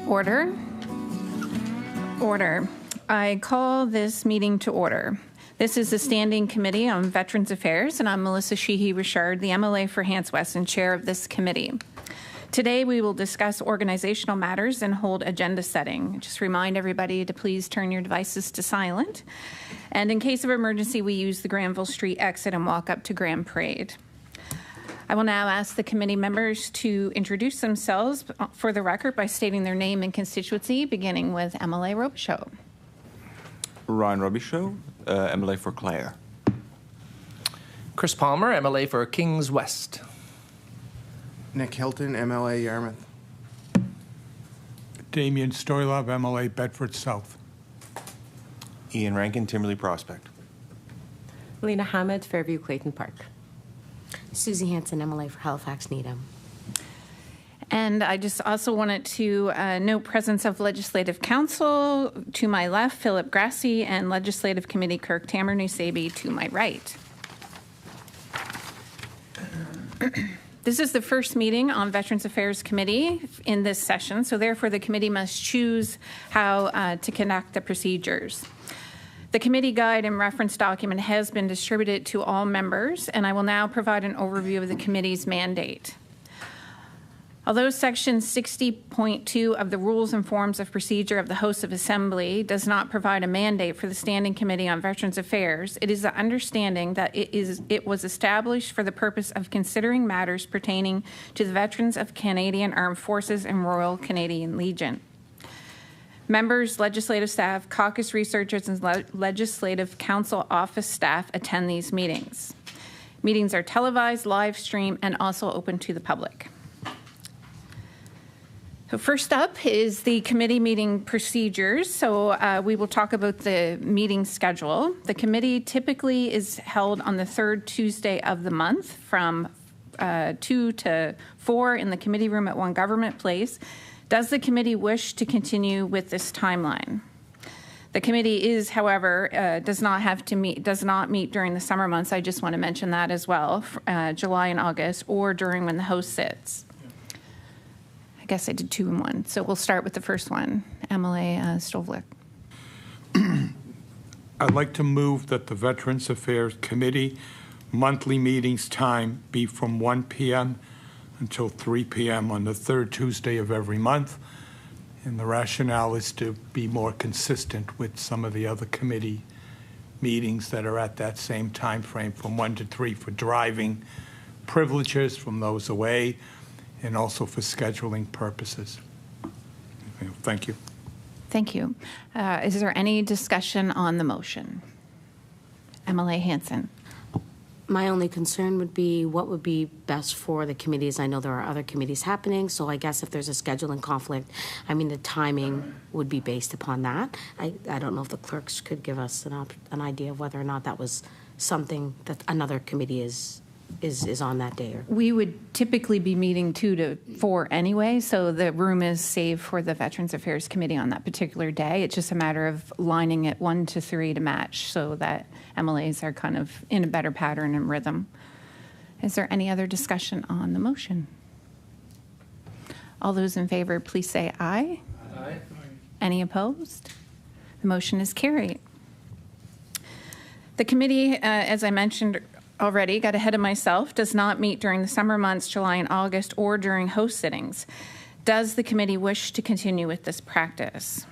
Order. Order. I call this meeting to order. This is the Standing Committee on Veterans Affairs, and I'm Melissa Sheehy-Richard, the MLA for Hants West and chair of this committee. Today, we will discuss organizational matters and hold agenda setting. Just remind everybody to please turn your devices to silent. And in case of emergency, we use the Granville Street exit and walk up to Grand Parade. I will now ask the committee members to introduce themselves for the record by stating their name and constituency, beginning with MLA Robichaud. Ryan Robichaud, MLA for Clare. Chris Palmer, MLA for Kings West. Nick Hilton, MLA Yarmouth. Damien Stoylov, MLA Bedford South. Ian Rankin, Timberley Prospect. Lena Hamed, Fairview Clayton Park. Susie Hanson, MLA for Halifax Needham. And I just also wanted to note presence of Legislative Council to my left, Philip Grassi, and Legislative Committee Clerk Tamara Nusabi to my right. This is the first meeting on Veterans Affairs Committee in this session, so therefore the committee must choose how to conduct the procedures. The committee guide and reference document has been distributed to all members, and I will now provide an overview of the committee's mandate. Although Section 60.2 of the Rules and Forms of Procedure of the House of Assembly does not provide a mandate for the Standing Committee on Veterans Affairs, it is the understanding that it was established for the purpose of considering matters pertaining to the veterans of Canadian Armed Forces and Royal Canadian Legion. Members, legislative staff, caucus researchers, and legislative council office staff attend these meetings. Meetings are televised, live streamed, and also open to the public. So first up is the committee meeting procedures. So we will talk about the meeting schedule. The committee typically is held on the third Tuesday of the month from 2 to 4 in the committee room at One Government Place. Does the committee wish to continue with this timeline? The committee is, however, does not meet during the summer months. I just want to mention that as well, July and August, or during when the House sits. I guess I did 2 in 1. So we'll start with the first one, MLA Stovlik. I'd like to move that the Veterans Affairs Committee monthly meetings time be from 1 p.m. until 3 p.m. on the third Tuesday of every month. And the rationale is to be more consistent with some of the other committee meetings that are at that same time frame from 1 to 3 for driving privileges from those away and also for scheduling purposes. Thank you. Thank you. Is there any discussion on the motion? MLA Hanson. My only concern would be what would be best for the committees. I know there are other committees happening, so I guess if there's a scheduling conflict, I mean, the timing would be based upon that. I don't know if the clerks could give us an idea of whether or not that was something that another committee is on that day. We would typically be meeting 2 to 4 anyway, so the room is saved for the Veterans Affairs Committee on that particular day. It's just a matter of lining it 1 to 3 to match so that MLAs are kind of in a better pattern and rhythm. Is there any other discussion on the motion? All those in favor, please say aye. Aye. Any opposed? The motion is carried. The committee, as I mentioned already, got ahead of myself, does not meet during the summer months, July and August, or during host sittings. Does the committee wish to continue with this practice?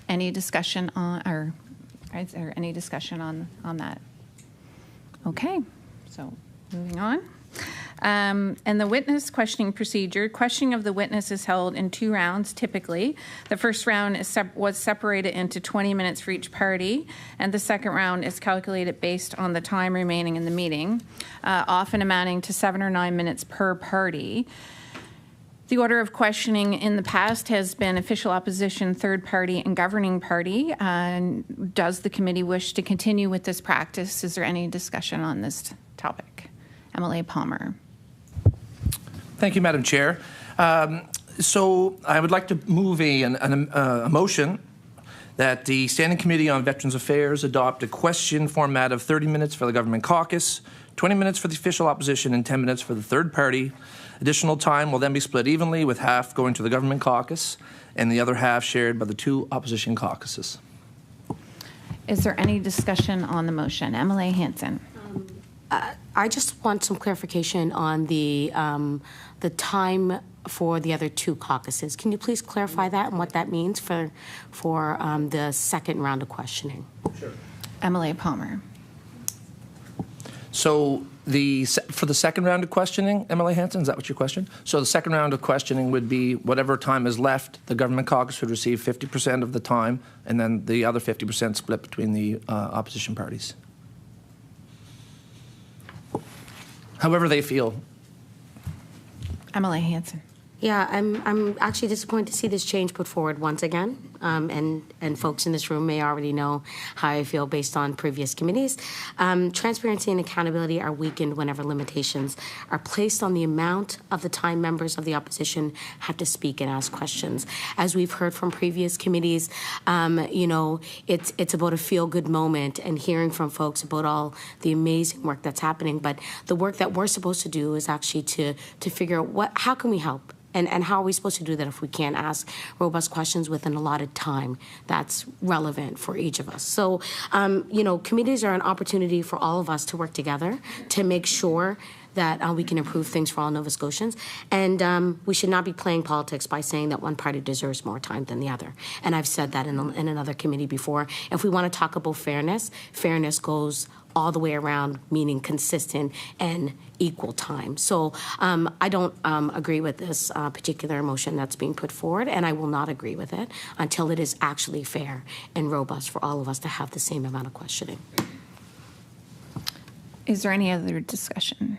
Any discussion on, or is there any discussion on that? Okay, so moving on. And the witness questioning procedure, questioning of the witness is held in 2 rounds typically. The first round was separated into 20 minutes for each party, and the second round is calculated based on the time remaining in the meeting, often amounting to 7 or 9 minutes per party. The order of questioning in the past has been official opposition, third party, and governing party. Does the committee wish to continue with this practice? Is there any discussion on this topic? MLA Palmer. Thank you, Madam Chair. So I would like to move a motion that the Standing Committee on Veterans Affairs adopt a question format of 30 minutes for the government caucus, 20 minutes for the official opposition, and 10 minutes for the third party, Additional time will then be split evenly, with half going to the government caucus and the other half shared by the 2 opposition caucuses. Is there any discussion on the motion? MLA Hanson. I just want some clarification on the time for the other 2 caucuses. Can you please clarify that and what that means for the second round of questioning? Sure. MLA Palmer. So for the second round of questioning, MLA Hanson, is that what your question? So the second round of questioning would be whatever time is left, the government caucus would receive 50% of the time, and then the other 50% split between the opposition parties. However they feel. MLA Hanson. Yeah, I'm actually disappointed to see this change put forward once again. And folks in this room may already know how I feel based on previous committees. Transparency and accountability are weakened whenever limitations are placed on the amount of the time members of the opposition have to speak and ask questions. As we've heard from previous committees, you know, it's about a feel-good moment and hearing from folks about all the amazing work that's happening. But the work that we're supposed to do is actually to figure out how can we help? And how are we supposed to do that if we can't ask robust questions with an allotted time that's relevant for each of us? So, you know, committees are an opportunity for all of us to work together to make sure that we can improve things for all Nova Scotians. And we should not be playing politics by saying that one party deserves more time than the other. And I've said that in another committee before. If we want to talk about fairness, fairness goes all the way around, meaning consistent and equal time. So I don't agree with this particular motion that's being put forward, and I will not agree with it until it is actually fair and robust for all of us to have the same amount of questioning. Is there any other discussion?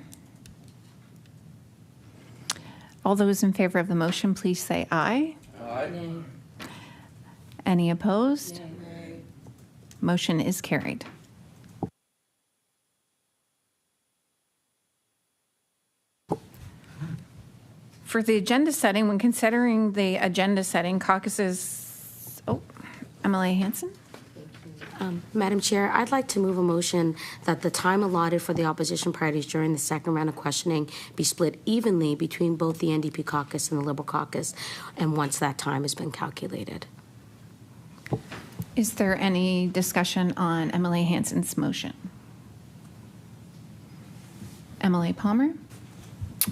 All those in favor of the motion, please say aye. Aye. Nay. Any opposed? Nay. Motion is carried. For the agenda setting, when considering the agenda setting, caucuses, MLA Hanson? Madam Chair, I'd like to move a motion that the time allotted for the opposition parties during the second round of questioning be split evenly between both the NDP caucus and the Liberal caucus, and once that time has been calculated. Is there any discussion on MLA Hanson's motion? MLA Palmer?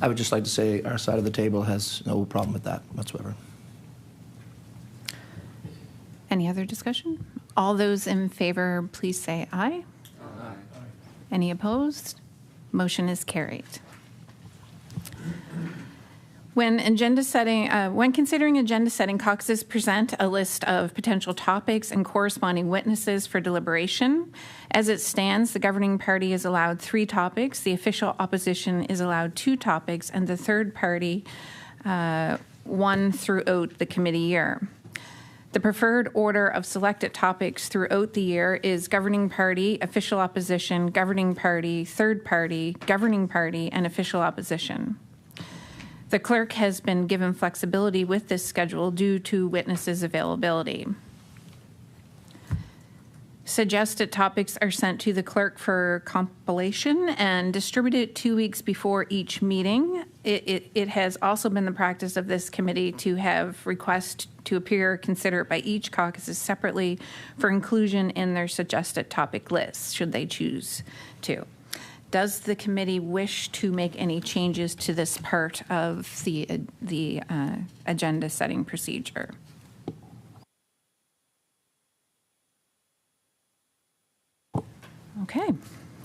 I would just like to say our side of the table has no problem with that whatsoever. Any other discussion? All those in favor, please say aye. Aye. Any opposed? Motion is carried. When considering agenda setting, caucuses present a list of potential topics and corresponding witnesses for deliberation. As it stands, the governing party is allowed 3 topics, the official opposition is allowed 2 topics, and the third party 1 throughout the committee year. The preferred order of selected topics throughout the year is governing party, official opposition, governing party, third party, governing party, and official opposition. The clerk has been given flexibility with this schedule due to witnesses' availability. Suggested topics are sent to the clerk for compilation and distributed 2 weeks before each meeting. It has also been the practice of this committee to have requests to appear considered by each caucus separately for inclusion in their suggested topic list, should they choose to. Does the committee wish to make any changes to this part of the agenda setting procedure? Okay,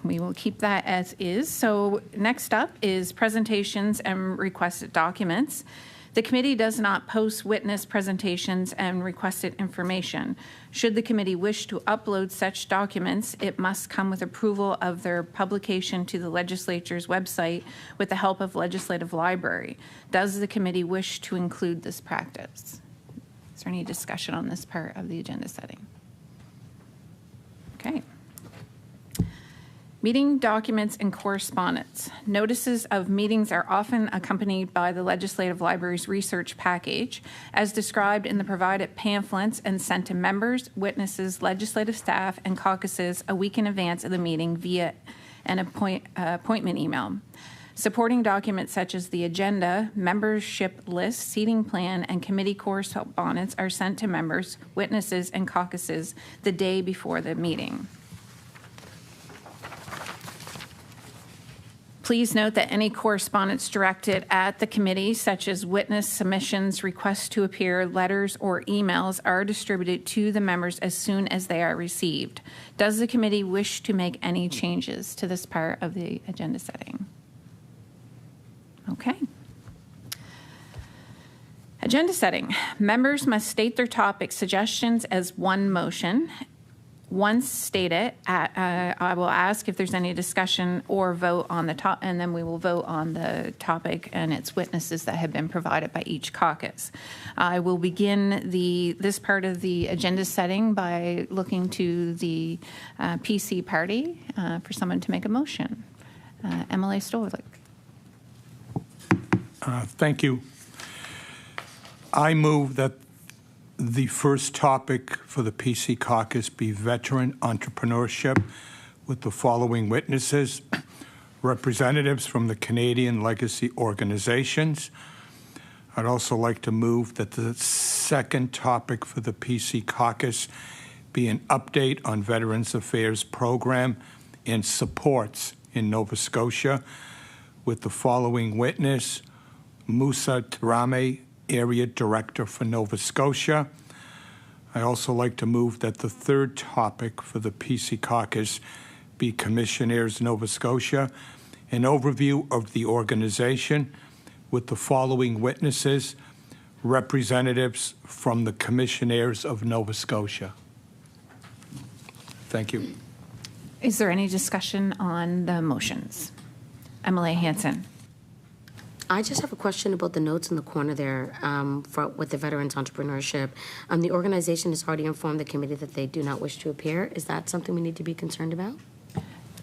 we will keep that as is. So next up is presentations and requested documents. The committee does not post witness presentations and requested information. Should the committee wish to upload such documents, it must come with approval of their publication to the legislature's website with the help of Legislative Library. Does the committee wish to include this practice? Is there any discussion on this part of the agenda setting? Okay. Meeting documents and correspondence. Notices of meetings are often accompanied by the Legislative Library's research package, as described in the provided pamphlets and sent to members, witnesses, legislative staff, and caucuses a week in advance of the meeting via an appointment email. Supporting documents such as the agenda, membership list, seating plan, and committee correspondence are sent to members, witnesses, and caucuses the day before the meeting. Please note that any correspondence directed at the committee, such as witness submissions, requests to appear, letters, or emails, are distributed to the members as soon as they are received. Does the committee wish to make any changes to this part of the agenda setting? Okay. Agenda setting. Members must state their topic suggestions as one motion. Once stated, I will ask if there's any discussion or vote on the top, and then we will vote on the topic and its witnesses that have been provided by each caucus. I will begin this part of the agenda setting by looking to the PC party for someone to make a motion. MLA Stolik. Thank you. I move that the first topic for the PC caucus be veteran entrepreneurship with the following witnesses: representatives from the Canadian Legacy Organizations. I'd also like to move that the second topic for the PC caucus be an update on Veterans Affairs program and supports in Nova Scotia with the following witness: Musa Tarame, Area Director for Nova Scotia. I also like to move that the third topic for the PC caucus be Commissionaires Nova Scotia, an overview of the organization with the following witnesses: representatives from the Commissionaires of Nova Scotia. Thank you. Is there any discussion on the motions? MLA Hanson. I just have a question about the notes in the corner there with the veterans entrepreneurship. The organization has already informed the committee that they do not wish to appear. Is that something we need to be concerned about?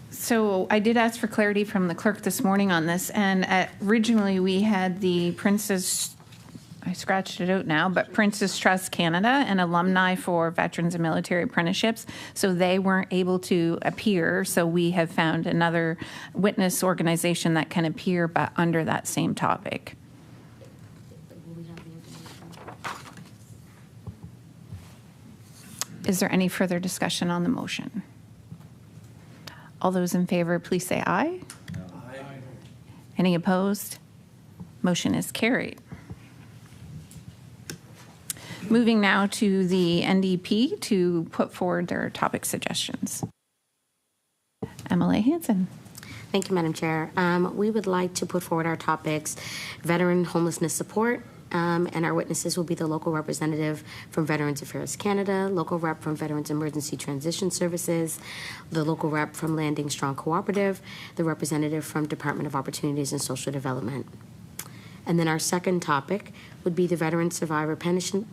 So I did ask for clarity from the clerk this morning on this, and originally we had the Princess, I scratched it out now, but Princess Trust Canada, an alumni for veterans and military apprenticeships, so they weren't able to appear, so we have found another witness organization that can appear, but under that same topic. Is there any further discussion on the motion? All those in favor, please say aye. Aye. Any opposed? Motion is carried. Moving now to the NDP to put forward their topic suggestions. MLA Hanson. Thank you, Madam Chair. We would like to put forward our topics: veteran homelessness support, and our witnesses will be the local representative from Veterans Affairs Canada, local rep from Veterans Emergency Transition Services, the local rep from Landing Strong Cooperative, the representative from Department of Opportunities and Social Development. And then our second topic would be the Veteran Survivor Pension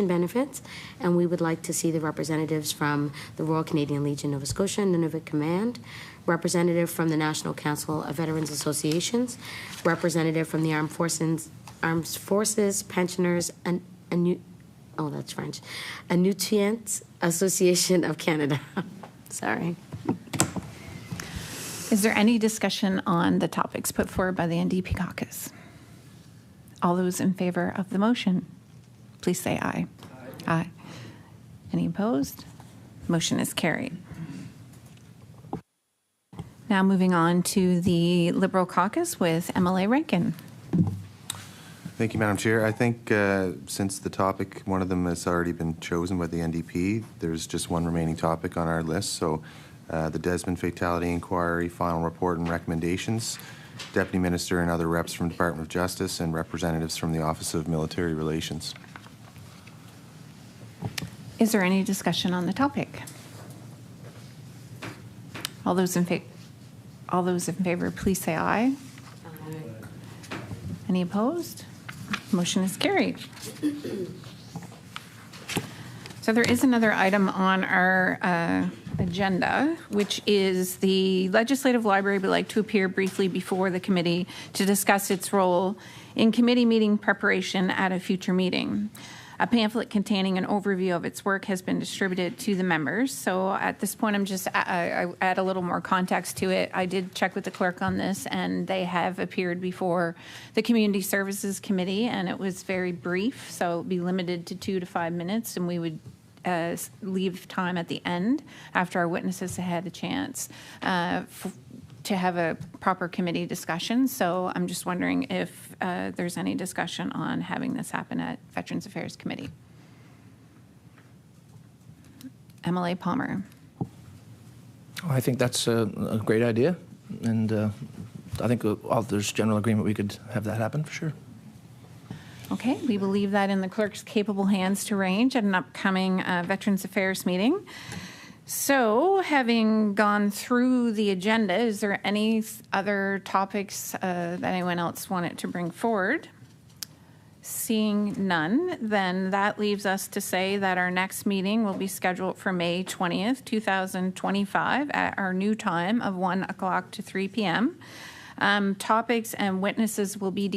Benefits, and we would like to see the representatives from the Royal Canadian Legion Nova Scotia and Nunavut Command, representative from the National Council of Veterans Associations, representative from the Armed Forces Pensioners and that's French, Annuitants Association of Canada. Sorry. Is there any discussion on the topics put forward by the NDP caucus? All those in favor of the motion, please say aye. Aye. Aye. Any opposed? Motion is carried. Now moving on to the Liberal caucus with MLA Rankin. Thank you, Madam Chair. I think since the topic, one of them has already been chosen by the NDP, there's just one remaining topic on our list. So the Desmond Fatality Inquiry, final report and recommendations. Deputy Minister and other reps from Department of Justice and representatives from the Office of Military Relations. Is there any discussion on the topic? All those in favor, please say aye. Aye. Any opposed? Motion is carried. So there is another item on our agenda, which is the Legislative Library would like to appear briefly before the committee to discuss its role in committee meeting preparation at a future meeting. A pamphlet containing an overview of its work has been distributed to the members. So at this point, I'm just, I add a little more context to it. I did check with the clerk on this, and they have appeared before the Community Services Committee, and it was very brief, so it would be limited to 2 to 5 minutes, and we would leave time at the end after our witnesses had had a chance to have a proper committee discussion. So I'm just wondering if there's any discussion on having this happen at Veterans Affairs Committee. MLA Palmer. I think that's a great idea, and I think there's general agreement we could have that happen for sure. Okay, we will leave that in the clerk's capable hands to arrange at an upcoming Veterans Affairs meeting. So, having gone through the agenda, is there any other topics that anyone else wanted to bring forward? Seeing none, then that leaves us to say that our next meeting will be scheduled for May 20th, 2025 at our new time of 1 o'clock to 3 p.m. Topics and witnesses will be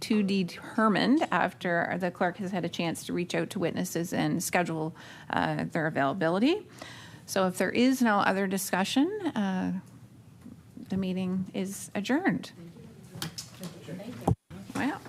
to determined after the clerk has had a chance to reach out to witnesses and schedule their availability. So if there is no other discussion, the meeting is adjourned. Well.